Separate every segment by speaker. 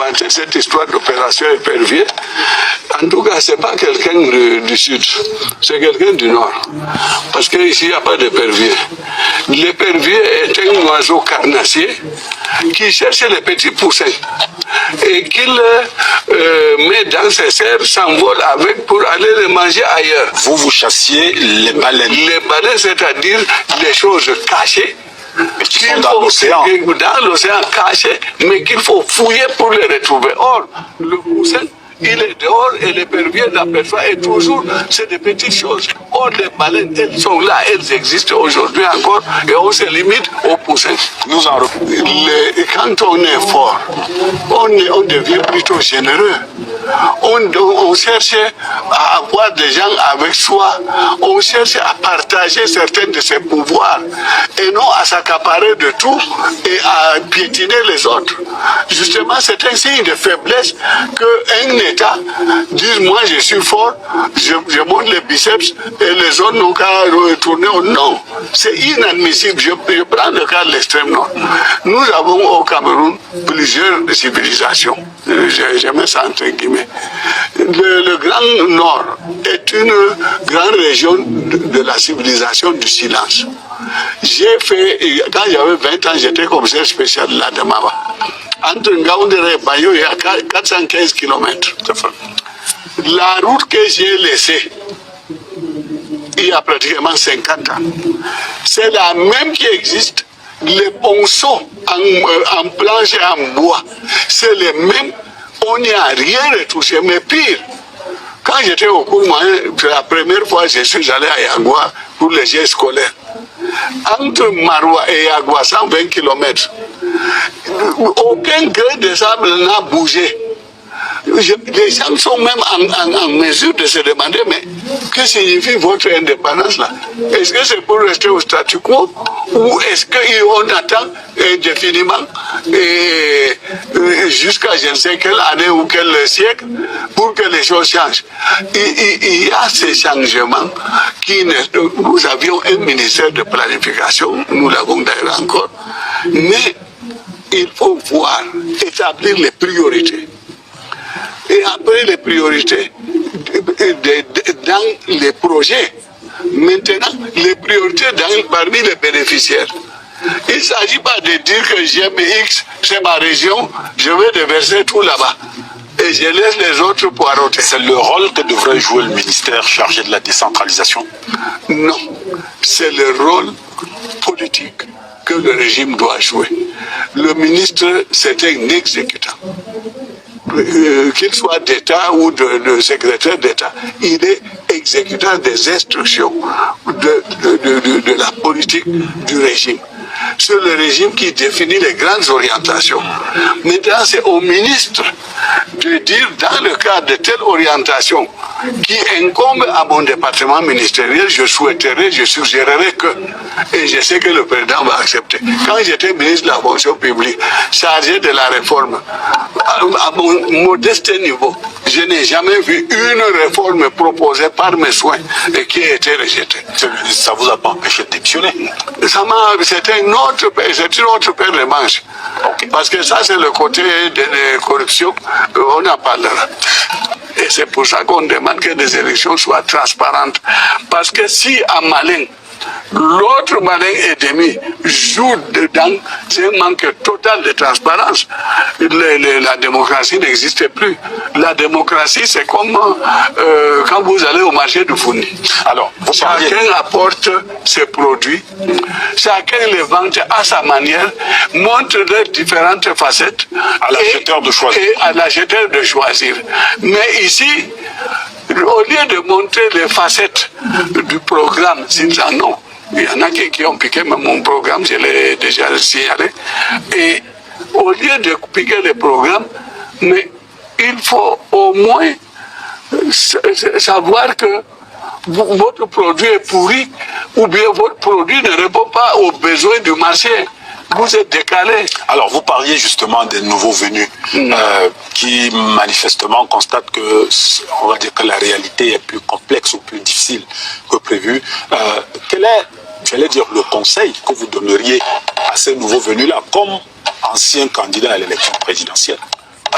Speaker 1: inventé cette histoire d'opération épervier. En tout cas, ce n'est pas quelqu'un du sud, c'est quelqu'un du nord. Parce qu'ici, il n'y a pas d'épervier. L'épervier est un oiseau carnassier qui cherche les petits poussins et qu'il met dans ses serres, s'envole avec pour aller les manger ailleurs.
Speaker 2: Vous chassiez les baleines.
Speaker 1: Les baleines, c'est-à-dire les choses cachées.
Speaker 2: Qui sont dans l'océan.
Speaker 1: Dans l'océan caché, mais qu'il faut fouiller pour les retrouver. Or, le poussin, il est dehors et l'épervier l'aperçoit et toujours, c'est des petites choses. Or, les baleines, elles sont là, elles existent aujourd'hui encore et on se limite aux poussins. Quand on est fort, on devient plutôt généreux. On cherche à avoir des gens avec soi, on cherche à partager certains de ses pouvoirs et non à s'accaparer de tout et à piétiner les autres. Justement, c'est un signe de faiblesse qu'un État dise moi je suis fort, je monte les biceps et les autres n'ont qu'à retourner au non. C'est inadmissible. Je prends le cas de l'extrême nord. Nous avons au Cameroun plusieurs civilisations. Je mets ça entre guillemets. Le Grand Nord est une grande région de la civilisation du silence. J'ai fait, quand j'avais 20 ans, j'étais commissaire spécial de la Demava. Entre Ngaoundéré et Bayo, il y a 415 km. La route que j'ai laissée, il y a pratiquement 50 ans, c'est la même qui existe. Les ponceaux en planche et en bois, c'est les mêmes. On n'y a rien retouché, mais pire. Quand j'étais au cours moyen, la première fois je suis allé à Yagua pour les jeux scolaires. Entre Maroua et Yagua, 120 km, aucun grain de sable n'a bougé. Les gens sont même en mesure de se demander, mais que signifie votre indépendance là? Est-ce que c'est pour rester au statu quo ou est-ce qu'on attend indéfiniment jusqu'à je ne sais quelle année ou quel siècle pour que les choses changent? Il y a ces changements qui nous avions un ministère de planification, nous l'avons d'ailleurs encore, mais il faut voir, établir les priorités. Et après les priorités, dans les projets, maintenant, les priorités parmi les bénéficiaires. Il ne s'agit pas de dire que j'aime X, c'est ma région, je vais déverser tout là-bas. Et je laisse les autres poireauter.
Speaker 2: C'est le rôle que devrait jouer le ministère chargé de la décentralisation?
Speaker 1: Non, c'est le rôle politique que le régime doit jouer. Le ministre, c'est un exécutant. Qu'il soit d'État ou de secrétaire d'État, il est exécutant des instructions de la politique du régime. C'est le régime qui définit les grandes orientations. Maintenant, c'est au ministre de dire, dans le cadre de telle orientation qui incombe à mon département ministériel, je souhaiterais, je suggérerais que, et je sais que le président va accepter. Quand j'étais ministre de la fonction publique, chargé de la réforme, à mon modeste niveau, je n'ai jamais vu une réforme proposée par mes soins et qui a été rejetée.
Speaker 2: Ça ne vous a pas empêché de démissionner?
Speaker 1: C'était une autre paire de manches. Okay. Parce que ça, c'est le côté de corruption, on en parlera. Et c'est pour ça qu'on demande que les élections soient transparentes. Parce que si à Malin, l'autre malin ennemi joue dans un manque total de transparence, la démocratie n'existe plus. La démocratie, c'est comme quand vous allez au marché de Fourni. Alors, chacun apporte ses produits, chacun les vend à sa manière, montre les différentes facettes
Speaker 2: à l'acheteur de choisir.
Speaker 1: Et à l'acheteur de choisir. Mais ici, au lieu de montrer les facettes du programme, s'ils en ont, il y en a qui ont piqué mon programme, je l'ai déjà signalé, et au lieu de piquer le programme, mais il faut au moins savoir que votre produit est pourri ou bien votre produit ne répond pas aux besoins du marché. Vous êtes décalé.
Speaker 2: Alors, vous parliez justement des nouveaux venus qui manifestement constatent que, on va dire que la réalité est plus complexe ou plus difficile que prévu. Quel est, j'allais dire, le conseil que vous donneriez à ces nouveaux venus-là comme anciens candidats à l'élection présidentielle?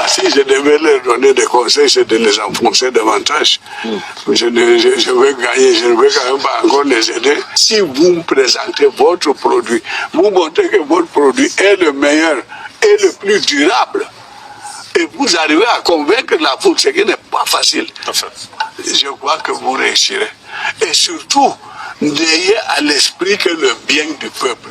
Speaker 1: si je devais leur donner des conseils, c'est de les enfoncer davantage. Je vais gagner, je ne vais quand même pas encore les aider. Si vous me présentez votre produit, vous montrez que votre produit est le meilleur et le plus durable, et vous arrivez à convaincre la foule, ce qui n'est pas facile, je crois que vous réussirez. Et surtout, n'ayez à l'esprit que le bien du peuple.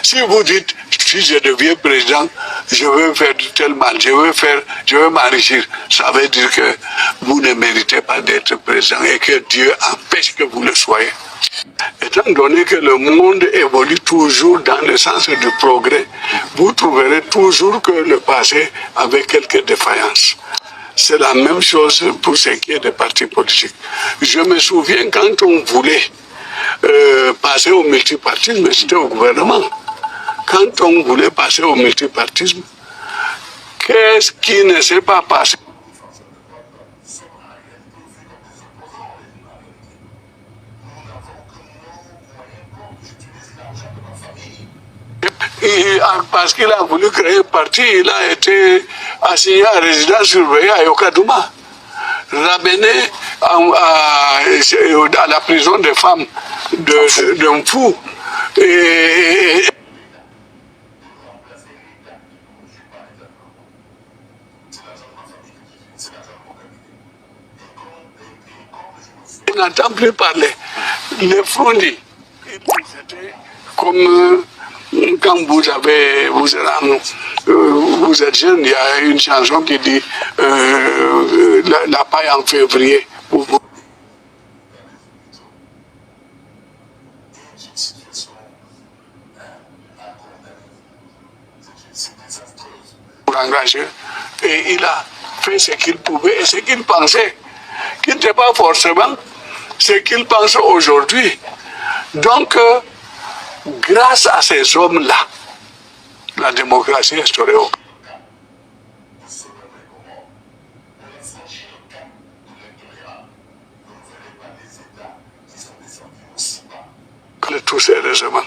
Speaker 1: Si vous dites, si je deviens président, je vais faire du tel mal, je vais m'enrichir, ça veut dire que vous ne méritez pas d'être président et que Dieu empêche que vous le soyez. Étant donné que le monde évolue toujours dans le sens du progrès, vous trouverez toujours que le passé avait quelques défaillances. C'est la même chose pour ce qui est des partis politiques. Je me souviens quand on voulait passer au multipartisme, c'était au gouvernement. Quand on voulait passer au multipartisme, qu'est-ce qui ne s'est pas passé? Parce qu'il a voulu créer un parti, il a été assigné à résidence surveillée à Yokadouma, ramené à la prison des femmes d'un fou. On n'entend plus parler. Les Frondi, c'était comme quand vous êtes jeune, il y a une chanson qui dit la paille en février. Pour engager. Et il a fait ce qu'il pouvait et ce qu'il pensait, qui n'était pas forcément ce qu'il pense aujourd'hui. Donc, grâce à ces hommes-là, la démocratie est instaurée. Tous, heureusement.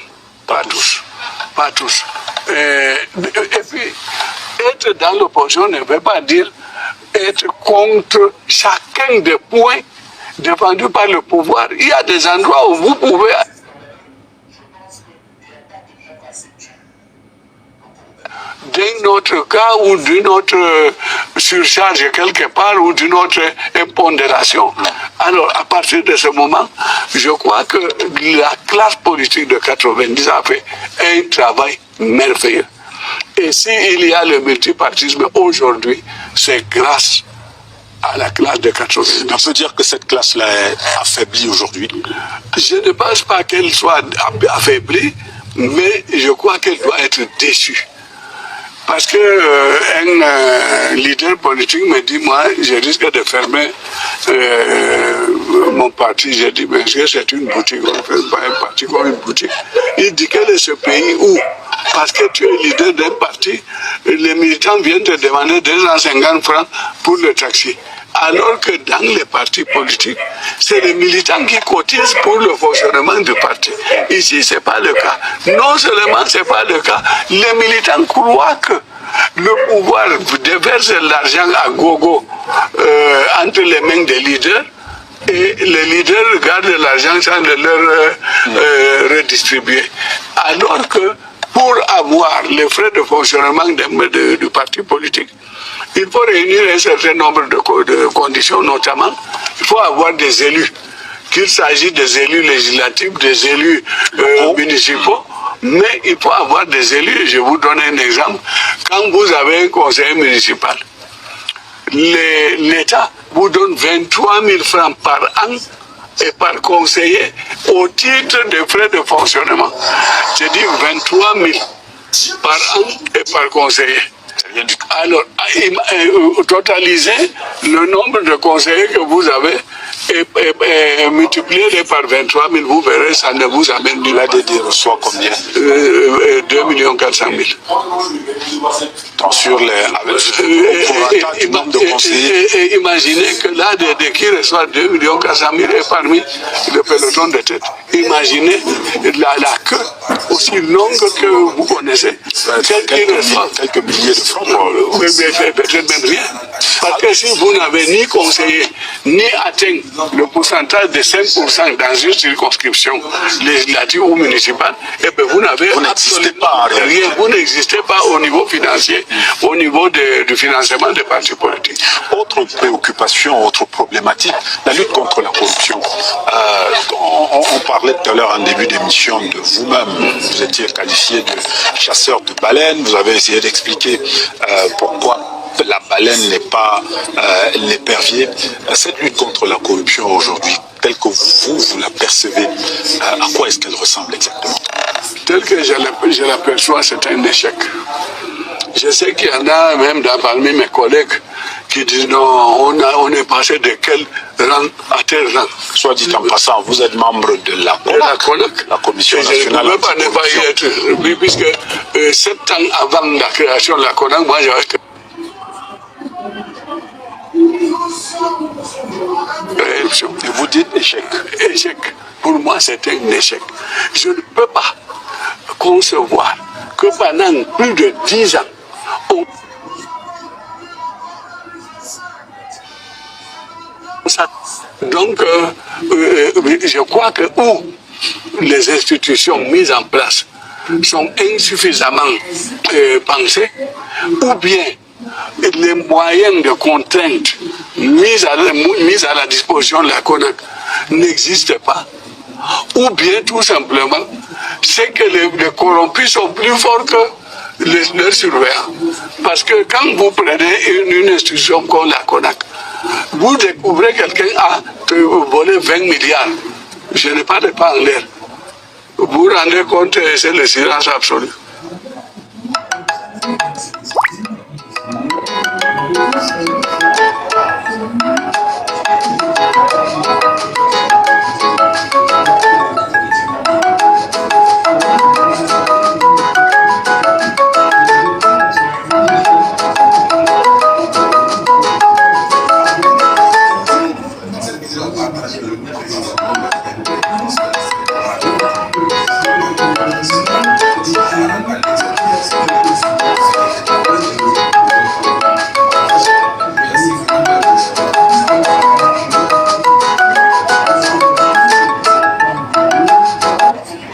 Speaker 1: Pas tous. Pas tous. Et puis, être dans l'opposition ne veut pas dire être contre chacun des points défendus par le pouvoir. Il y a des endroits où vous pouvez d'un autre cas ou d'une autre surcharge quelque part ou d'une autre impondération. Alors, à partir de ce moment, je crois que la classe politique de 90 a fait un travail merveilleux. Et s'il y a le multipartisme aujourd'hui, c'est grâce à la classe de 90.
Speaker 2: On peut dire que cette classe-là est affaiblie aujourd'hui?
Speaker 1: Je ne pense pas qu'elle soit affaiblie, mais je crois qu'elle doit être déçue. Parce que un leader politique me dit, moi, je risque de fermer mon parti. J'ai dit, mais c'est une boutique, on ne fait pas un parti comme une boutique. Il dit, quel est ce pays où, parce que tu es leader d'un parti, les militants viennent te demander 250 francs pour le taxi. Alors que dans les partis politiques, c'est les militants qui cotisent pour le fonctionnement du parti. Ici, ce n'est pas le cas. Non seulement ce n'est pas le cas, les militants croient que le pouvoir déverse l'argent à gogo entre les mains des leaders et les leaders gardent l'argent sans de leur redistribuer. Alors que pour avoir les frais de fonctionnement du parti politique, il faut réunir un certain nombre de conditions, notamment, il faut avoir des élus, qu'il s'agisse des élus législatifs, des élus municipaux, mais il faut avoir des élus. Je vous donne un exemple. Quand vous avez un conseiller municipal, l'État vous donne 23 000 francs par an et par conseiller au titre des frais de fonctionnement. C'est dire 23 000 par an et par conseiller. Alors, totalisez le nombre de conseillers que vous avez et multipliez-les par 23 000, vous verrez, ça ne vous amène nulle part.
Speaker 2: L'ADD reçoit combien?
Speaker 1: 2 400 000.
Speaker 2: Donc sur les... du nombre de conseillers.
Speaker 1: Et imaginez que l'ADD qui reçoit 2 400 000 est parmi le peloton de tête. Imaginez la queue aussi longue que vous connaissez.
Speaker 2: Quelques milliers de francs.
Speaker 1: Peut-être même rien. Parce que si vous n'avez ni conseillé, ni atteint le pourcentage de 5% dans une circonscription législative ou municipale, et bien vous n'avez
Speaker 2: absolument
Speaker 1: rien. Vous n'existez pas au niveau financier, au niveau du financement des partis politiques.
Speaker 2: Autre préoccupation, autre problématique, la lutte contre la corruption. On parlait tout à l'heure en début d'émission de vous-même. Vous étiez qualifié de chasseur de baleines. Vous avez essayé d'expliquer pourquoi la baleine n'est pas l'épervier. Cette lutte contre la corruption aujourd'hui, telle que vous la percevez, à quoi est-ce qu'elle ressemble exactement?
Speaker 1: Tel que je l'aperçois, c'est un échec. Je sais qu'il y en a même parmi mes collègues qui disent non, on est passé de quel rang à tel rang.
Speaker 2: Soit dit en passant, vous êtes membre de la CONAC, la Commission nationale.
Speaker 1: Je ne peux pas y être, puisque 7 ans avant la création de la CONAC, moi j'avais été.
Speaker 2: Et vous dites échec.
Speaker 1: Échec. Pour moi, c'est un échec. Je ne peux pas concevoir que pendant plus de 10 ans, donc, je crois que où les institutions mises en place sont insuffisamment pensées, ou bien les moyens de contrainte mis à la disposition de la CONAC n'existent pas, ou bien tout simplement, c'est que les corrompus sont plus forts que leurs surveillants. Parce que quand vous prenez une institution comme la CONAC, vous découvrez quelqu'un a volé 20 milliards. Je ne parle pas en l'air. Vous vous rendez compte, c'est le silence absolu.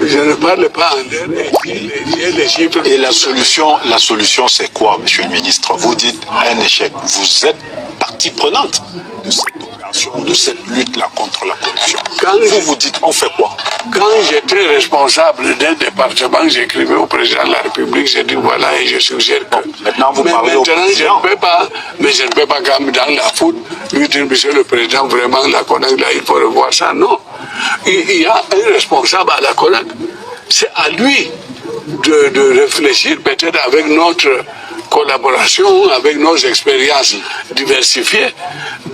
Speaker 1: Je ne parle pas en l'air, les chiffres.
Speaker 2: Et la solution c'est quoi, monsieur le ministre? Vous dites un échec. Vous êtes partie prenante de cette opération, de cette lutte-là contre la corruption. Vous dites, on fait quoi?
Speaker 1: Quand j'étais responsable d'un département, j'écrivais au président de la République, j'ai dit voilà, et je suggère que...
Speaker 2: Maintenant, vous parlez au président.
Speaker 1: Mais je ne peux pas, quand dans la foule, lui dire, monsieur le président, vraiment, la CONAC, là, il faut revoir ça. Non. Il y a un responsable à la CONAC. C'est à lui de réfléchir, peut-être avec notre collaboration, avec nos expériences diversifiées,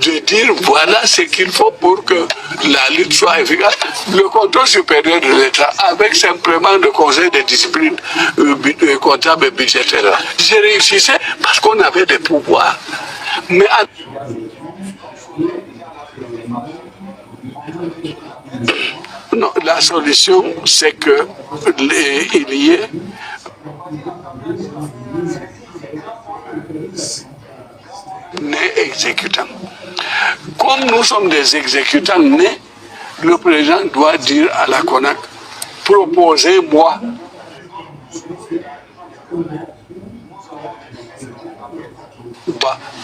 Speaker 1: de dire voilà ce qu'il faut pour que la lutte soit efficace. Le contrôle supérieur de l'État, avec simplement le conseil de discipline comptable et budgétaire, je réussissais parce qu'on avait des pouvoirs. Mais non, la solution, c'est que il y ait nés exécutants. Comme nous sommes des exécutants nés, le président doit dire à la CONAC, proposez-moi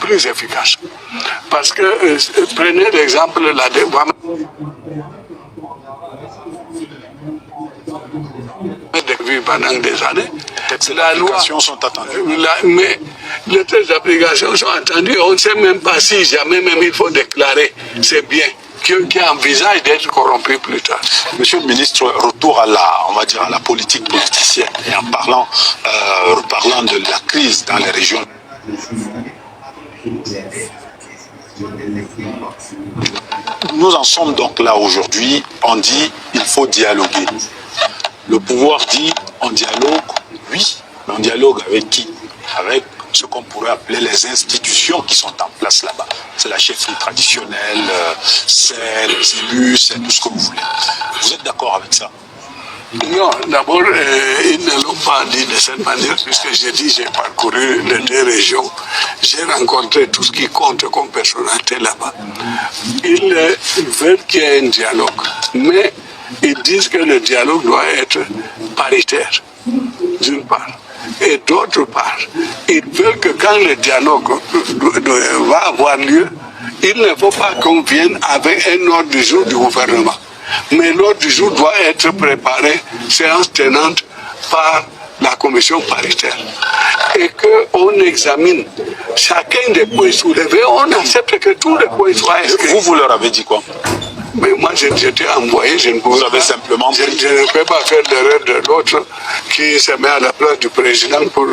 Speaker 1: plus efficace. Parce que, prenez l'exemple là de pendant des années.
Speaker 2: La loi sont attendues.
Speaker 1: Mais les textes d'application sont attendus. On ne sait même pas si jamais même il faut déclarer c'est bien qui envisage d'être corrompu plus tard.
Speaker 2: Monsieur le ministre, retour à la politique politicienne et en parlant de la crise dans les régions. Nous en sommes donc là aujourd'hui. On dit il faut dialoguer. Le pouvoir dit on dialogue, oui, mais on dialogue avec qui? Avec ce qu'on pourrait appeler les institutions qui sont en place là-bas. C'est la chefferie traditionnelle, c'est les élus, c'est tout ce que vous voulez. Vous êtes d'accord avec ça?
Speaker 1: Non, d'abord, ils ne l'ont pas dit de cette manière, puisque j'ai dit, j'ai parcouru les deux régions, j'ai rencontré tout ce qui compte comme personnalité là-bas. Ils veulent qu'il y ait un dialogue, mais ils disent que le dialogue doit être paritaire, d'une part. Et d'autre part, ils veulent que quand le dialogue va avoir lieu, il ne faut pas qu'on vienne avec un ordre du jour du gouvernement. Mais l'ordre du jour doit être préparé, séance tenante, par la commission paritaire. Et qu'on examine chacun des points soulevés, on accepte que tous les points soient inscrits.
Speaker 2: Vous leur avez dit quoi?
Speaker 1: Mais moi, j'étais envoyé, je ne pouvais pas.
Speaker 2: Simplement
Speaker 1: je ne peux pas faire l'erreur de l'autre qui se met à la place du président pour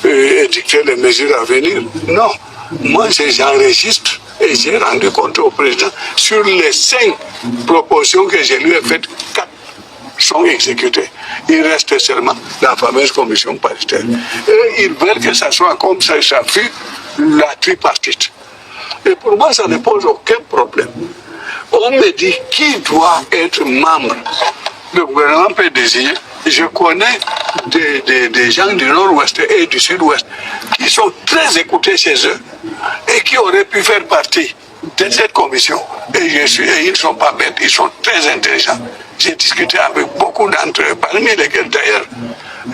Speaker 1: édicter les mesures à venir. Non, moi, j'enregistre et j'ai rendu compte au président sur les 5 propositions que je lui ai faites, 4 sont exécutées. Il reste seulement la fameuse commission paritaire. Et ils veulent que ça soit comme ça fut la tripartite. Et pour moi, ça ne pose aucun problème. On me dit qui doit être membre. Le gouvernement peut désigner. Je connais des gens du nord-ouest et du sud-ouest qui sont très écoutés chez eux et qui auraient pu faire partie de cette commission. Et ils ne sont pas bêtes, ils sont très intelligents. J'ai discuté avec beaucoup d'entre eux, parmi lesquels d'ailleurs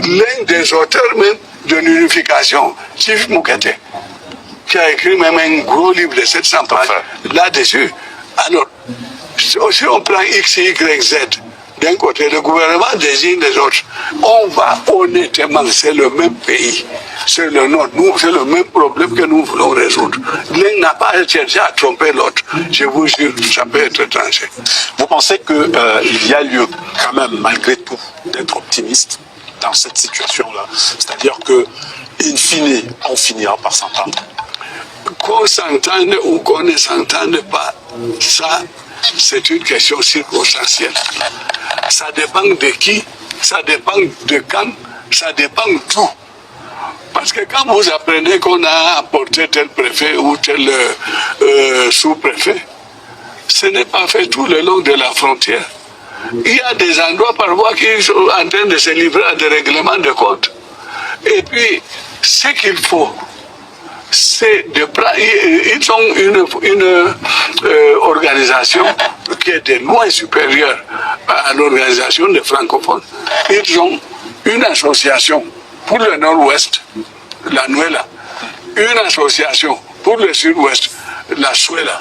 Speaker 1: l'un des auteurs même de l'unification, Chief Moukete, qui a écrit même un gros livre de 700 pages là-dessus. Alors, si on prend X, Y, Z, d'un côté, le gouvernement désigne les autres. On va honnêtement, c'est le même pays. C'est le nôtre. Nous, c'est le même problème que nous voulons résoudre. L'un n'a pas cherché à tromper l'autre. Je vous jure, ça peut être tranché.
Speaker 2: Vous pensez qu'il y a lieu, quand même, malgré tout, d'être optimiste dans cette situation-là? C'est-à-dire que, in fine, on finira par s'entendre.
Speaker 1: Qu'on s'entende ou qu'on ne s'entende pas, ça, c'est une question circonstancielle. Ça dépend de qui, ça dépend de quand, ça dépend d'où. Parce que quand vous apprenez qu'on a apporté tel préfet ou tel sous-préfet, ce n'est pas fait tout le long de la frontière. Il y a des endroits parfois qui sont en train de se livrer à des règlements de compte. Et puis, ce qu'il faut, c'est de prendre. Ils ont une organisation qui est de loin supérieure à l'organisation des francophones. Ils ont une association pour le nord-ouest, la Nuela, une association pour le sud-ouest, la Suela.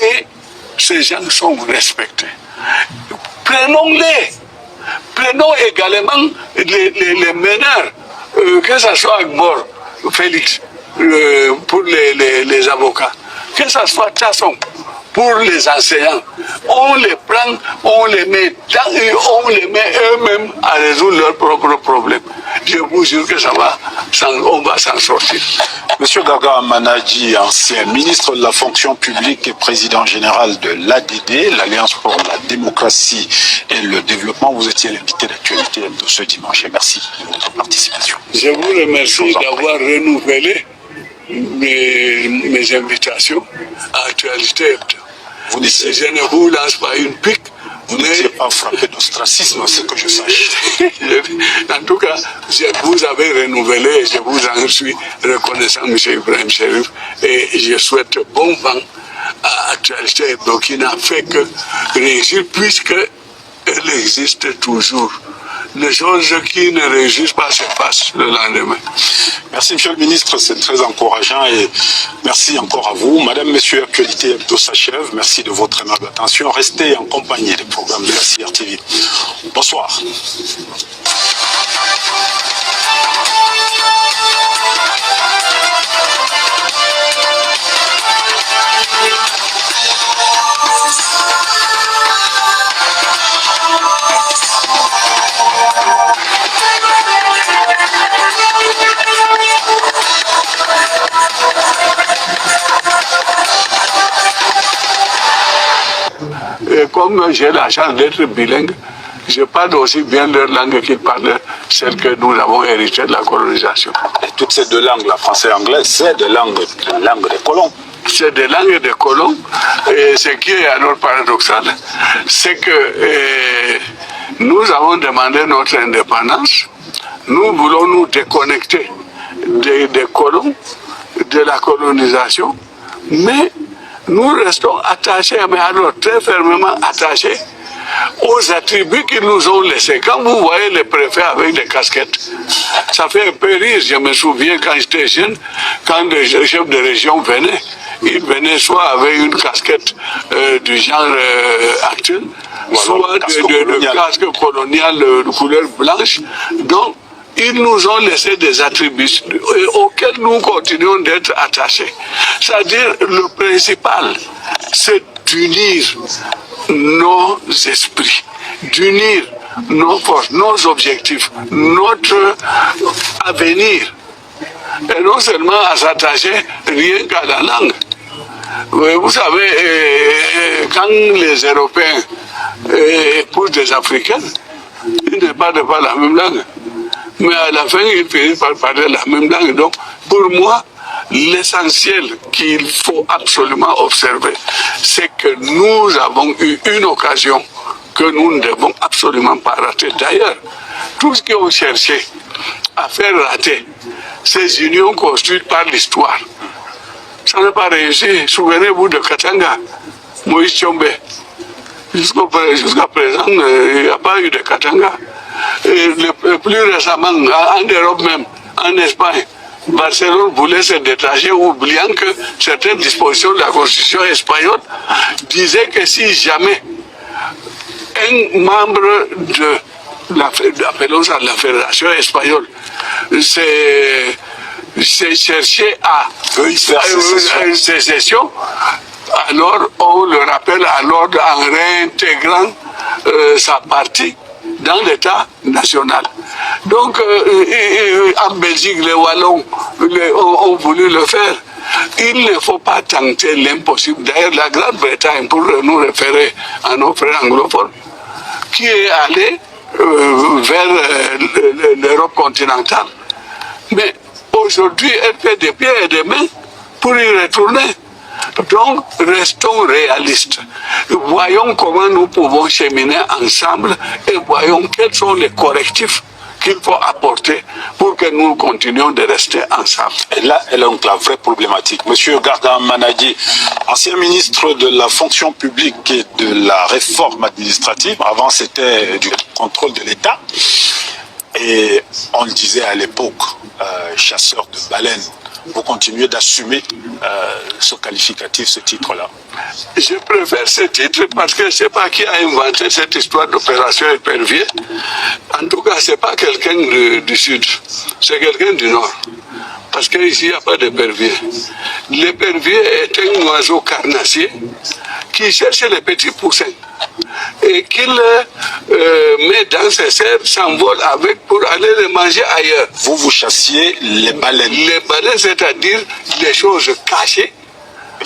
Speaker 1: Et ces gens sont respectés. Prenons-les. Prenons également les meneurs, que ce soit Agbor, Félix, pour les avocats, que ce soit Tasson pour les enseignants. On les prend, on les met on les met eux-mêmes à résoudre leurs propres problèmes. Je vous jure que on va s'en sortir.
Speaker 2: Monsieur Gaga Manadji, ancien ministre de la fonction publique et président général de l'ADD, l'Alliance pour la démocratie et le développement, vous étiez l'invité d'actualité de ce dimanche et merci de votre participation.
Speaker 1: Je vous remercie d'avoir renouvelé mes invitations à Actualité. Je ne vous lance pas une pique.
Speaker 2: Vous n'étiez pas frappé d'ostracisme, c'est que je sache.
Speaker 1: En tout cas, vous avez renouvelé et je vous en suis reconnaissant, M. Ibrahim Cherif. Et je souhaite bon vent à Actualité Hebdo qui n'a fait que réussir puisqu'elle existe toujours. Les choses qui ne réussissent pas se passent le lendemain.
Speaker 2: Merci, Monsieur le Ministre, c'est très encourageant et merci encore à vous. Madame, Messieurs, Actualité Hebdo s'achève. Merci de votre aimable attention. Restez en compagnie des programmes de la CRTV. Bonsoir.
Speaker 1: comme j'ai la chance d'être bilingue, je parle aussi bien leur langue qu'ils parlent, celle que nous avons héritée de la colonisation.
Speaker 2: Et toutes ces deux langues, la français et l'anglais, c'est des langues des colons.
Speaker 1: C'est des langues des colons. Et ce qui est alors paradoxal, c'est que nous avons demandé notre indépendance. Nous voulons nous déconnecter des colons, de la colonisation, mais nous restons attachés, mais alors très fermement attachés aux attributs qu'ils nous ont laissés. Quand vous voyez les préfets avec des casquettes, ça fait un peu rire. Je me souviens quand j'étais jeune, quand les chefs de région venaient, ils venaient soit avec une casquette du genre actuel, soit de casque colonial de couleur blanche. Donc, ils nous ont laissé des attributs auxquels nous continuons d'être attachés. C'est-à-dire, le principal, c'est d'unir nos esprits, d'unir nos forces, nos objectifs, notre avenir. Et non seulement à s'attacher rien qu'à la langue. Vous savez, quand les Européens épousent des Africains, ils ne parlent pas la même langue. Mais à la fin, ils finissent par parler la même langue. Donc, pour moi, l'essentiel qu'il faut absolument observer, c'est que nous avons eu une occasion que nous ne devons absolument pas rater. D'ailleurs, tout ce qu'ils ont cherché à faire rater, ces unions construites par l'histoire, ça n'a pas réussi. Souvenez-vous de Katanga, Moïse Tchombe. Jusqu'à présent, il n'y a pas eu de Katanga. Et plus récemment, en Europe même, en Espagne, Barcelone voulait se détacher, oubliant que certaines dispositions de la Constitution espagnole disaient que si jamais un membre de la Fédération espagnole s'est cherché à faire sécession, alors on le rappelle à l'ordre en réintégrant sa partie dans l'État national. Donc, en Belgique, les Wallons ont voulu le faire. Il ne faut pas tenter l'impossible. D'ailleurs, la Grande-Bretagne, pour nous référer à nos frères anglophones, qui est allé vers l'Europe continentale. Mais aujourd'hui, elle fait des pieds et des mains pour y retourner. Donc, restons réalistes. Voyons comment nous pouvons cheminer ensemble et voyons quels sont les correctifs qu'il faut apporter pour que nous continuions de rester ensemble.
Speaker 2: Et là est donc la vraie problématique. Monsieur Garga Manadji, ancien ministre de la fonction publique et de la réforme administrative, avant c'était du contrôle de l'État, et on le disait à l'époque, chasseur de baleines. Vous continuez d'assumer ce qualificatif, ce titre-là?
Speaker 1: Je préfère ce titre parce que je ne sais pas qui a inventé cette histoire d'opération épervier. En tout cas, ce n'est pas quelqu'un du Sud, c'est quelqu'un du Nord. Parce qu'ici, il n'y a pas d'épervier. L'épervier est un oiseau carnassier qui cherche les petits poussins et qu'il met dans ses serres, s'envole avec pour aller les manger ailleurs.
Speaker 2: Vous chassiez les baleines?
Speaker 1: Les baleines, c'est-à-dire les choses cachées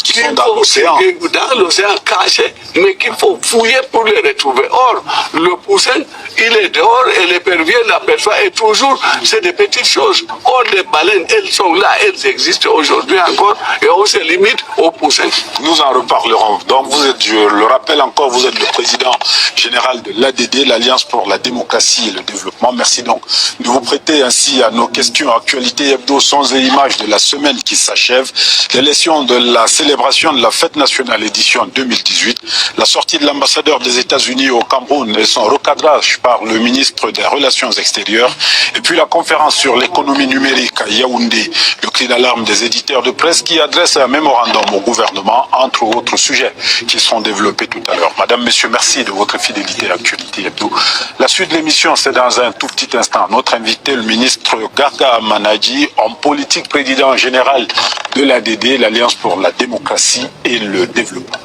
Speaker 2: qui sont dans l'océan.
Speaker 1: Dans l'océan caché, mais qu'il faut fouiller pour les retrouver. Or, le poussin, il est dehors et l'épervier l'aperçoit et toujours, c'est des petites choses. Or, les baleines, elles sont là, elles existent aujourd'hui encore et on se limite au poussin.
Speaker 2: Nous en reparlerons. Donc, vous êtes, je le rappelle encore, vous êtes le président général de l'ADD, l'Alliance pour la démocratie et le développement. Merci donc de vous prêter ainsi à nos questions actualité hebdo, sons et images de la semaine qui s'achève. L'élection de la célébration de la fête nationale édition 2018, la sortie de l'ambassadeur des États-Unis au Cameroun et son recadrage par le ministre des Relations extérieures, et puis la conférence sur l'économie numérique à Yaoundé, le cri d'alarme des éditeurs de presse qui adresse un mémorandum au gouvernement, entre autres sujets qui seront développés tout à l'heure. Madame, Messieurs, merci de votre fidélité à Actualité Hebdo. La suite de l'émission, c'est dans un tout petit instant. Notre invité, le ministre Garga Manadji, homme politique, président général de l'ADD, l'Alliance pour la démocratie et le développement.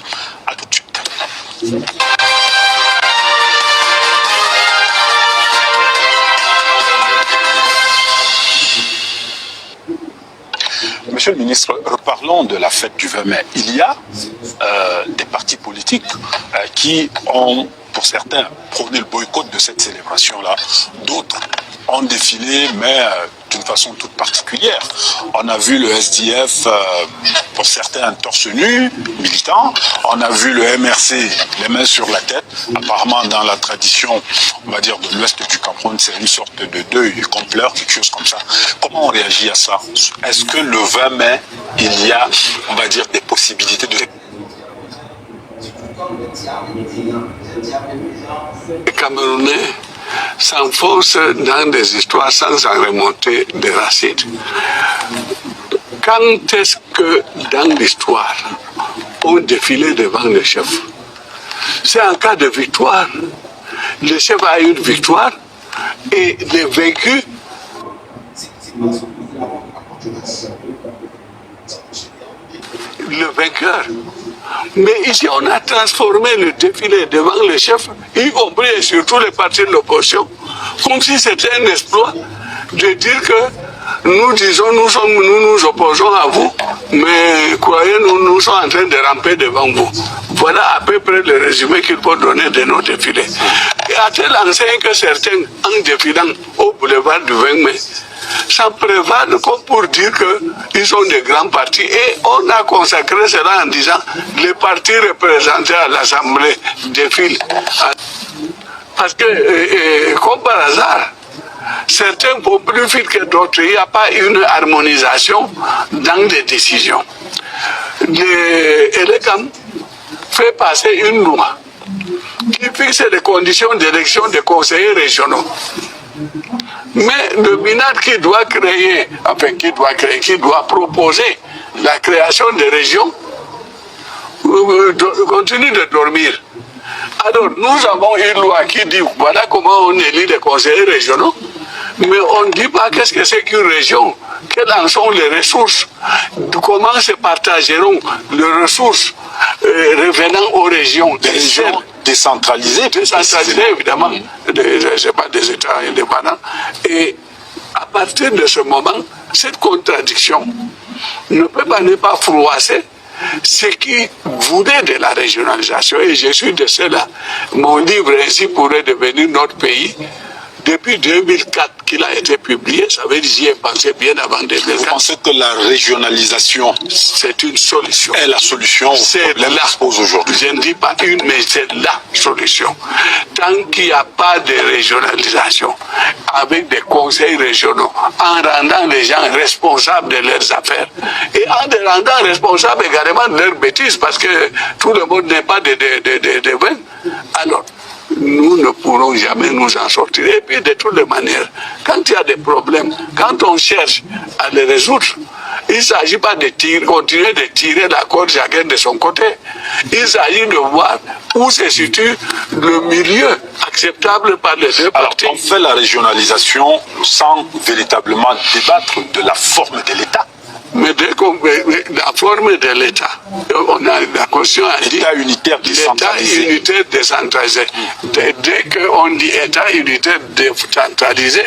Speaker 2: À tout de suite. Monsieur le ministre, reparlons de la fête du 20 mai. Il y a des partis politiques qui ont, pour certains, prôné le boycott de cette célébration-là. D'autres ont défilé, mais d'une façon toute particulière. On a vu le SDF, pour certains, torse nu, militant. On a vu le MRC, les mains sur la tête. Apparemment, dans la tradition, on va dire, de l'ouest du Cameroun, c'est une sorte de deuil, qu'on pleure, quelque chose comme ça. Comment on réagit à ça? Est-ce que le 20 mai, il y a, on va dire, des possibilités de...
Speaker 1: Les Camerounais s'enfoncent dans des histoires sans en remonter des racines. Quand est-ce que dans l'histoire on défilait devant le chef? C'est en cas de victoire. Le chef a eu une victoire et les vaincus le vainqueur. Mais ici, on a transformé le défilé devant le chef, y compris et surtout les partis de l'opposition, comme si c'était un exploit de dire que nous disons, nous nous opposons à vous, mais croyez-nous, nous sommes en train de ramper devant vous. Voilà à peu près le résumé qu'il faut donner de nos défilés. Et à tel enseigne que certains, en défilant au boulevard du 20 mai, s'en prévalent comme pour dire qu'ils sont des grands partis. Et on a consacré cela en disant les partis représentés à l'Assemblée défilent. Parce que, comme par hasard, certains vont plus vite que d'autres. Il n'y a pas une harmonisation dans les décisions. L'ECAM fait passer une loi qui fixe les conditions d'élection des conseillers régionaux. Mais le MINAT qui doit proposer la création des régions continue de dormir. Alors, nous avons une loi qui dit voilà comment on élit les conseillers régionaux, mais on ne dit pas qu'est-ce que c'est qu'une région, quelles en sont les ressources, comment se partageront les ressources revenant aux régions.
Speaker 2: Des régions décentralisées.
Speaker 1: Décentralisées, évidemment, ce n'est pas des États indépendants. Et à partir de ce moment, cette contradiction ne peut pas ne pas froisser ce qui voulait de la régionalisation. Et je suis de cela. Mon livre ainsi pourrait devenir notre pays. Depuis 2004 qu'il a été publié, ça veut dire j'y ai pensé bien avant 2004.
Speaker 2: Vous pensez que la régionalisation
Speaker 1: c'est une solution?
Speaker 2: Est la solution au problème qui se pose aujourd'hui?
Speaker 1: Je ne dis pas une, mais c'est la solution. Tant qu'il n'y a pas de régionalisation, avec des conseils régionaux, en rendant les gens responsables de leurs affaires, et en les rendant responsables également de leurs bêtises, parce que tout le monde n'est pas de vin, alors nous ne pourrons jamais nous en sortir. Et puis, de toutes les manières, quand il y a des problèmes, quand on cherche à les résoudre, il ne s'agit pas de continuer de tirer la corde chacun de son côté. Il s'agit de voir où se situe le milieu acceptable par les deux parties.
Speaker 2: Alors, on fait la régionalisation sans véritablement débattre de la forme de l'État.
Speaker 1: Mais dès qu'on la forme de l'État, on a la Constitution a dit
Speaker 2: l'État unitaire décentralisé.
Speaker 1: L'État unitaire décentralisé. Dès qu'on dit État unitaire décentralisé,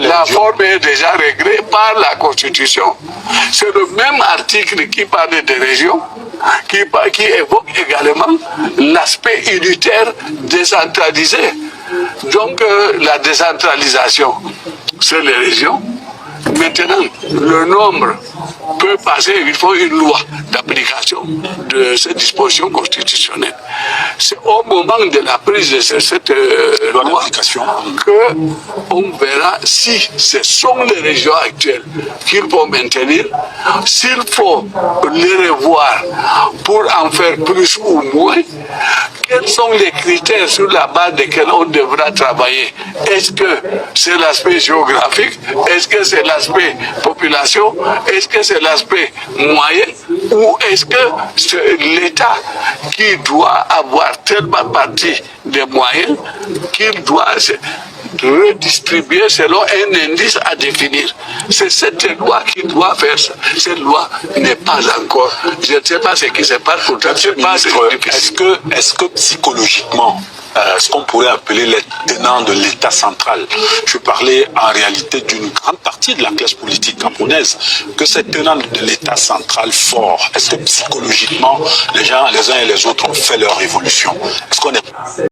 Speaker 1: la forme est déjà réglée par la Constitution. C'est le même article qui parle des régions, qui évoque également l'aspect unitaire décentralisé. Donc la décentralisation, c'est les régions. Maintenant, le nombre peut passer, il faut une loi d'application de cette disposition constitutionnelle. C'est au moment de la prise de cette loi d'application qu'on verra si ce sont les régions actuelles qu'il faut maintenir, s'il faut les revoir pour en faire plus ou moins, quels sont les critères sur la base desquels on devra travailler. Est-ce que c'est l'aspect géographique? Est-ce que c'est l'aspect population? Est-ce que c'est l'aspect moyen? Ou est-ce que c'est l'État qui doit avoir tellement partie des moyens qu'il doit redistribuer selon un indice à définir? C'est cette loi qui doit faire ça. Cette loi n'est pas encore. Je ne sais pas ce qui se passe pour toi.
Speaker 2: Est-ce que psychologiquement, ce qu'on pourrait appeler les tenants de l'État central. Je parlais en réalité d'une grande partie de la classe politique gabonaise, que ces tenants de l'État central fort, est-ce que psychologiquement, les gens, les uns et les autres ont fait leur évolution? Est-ce qu'on est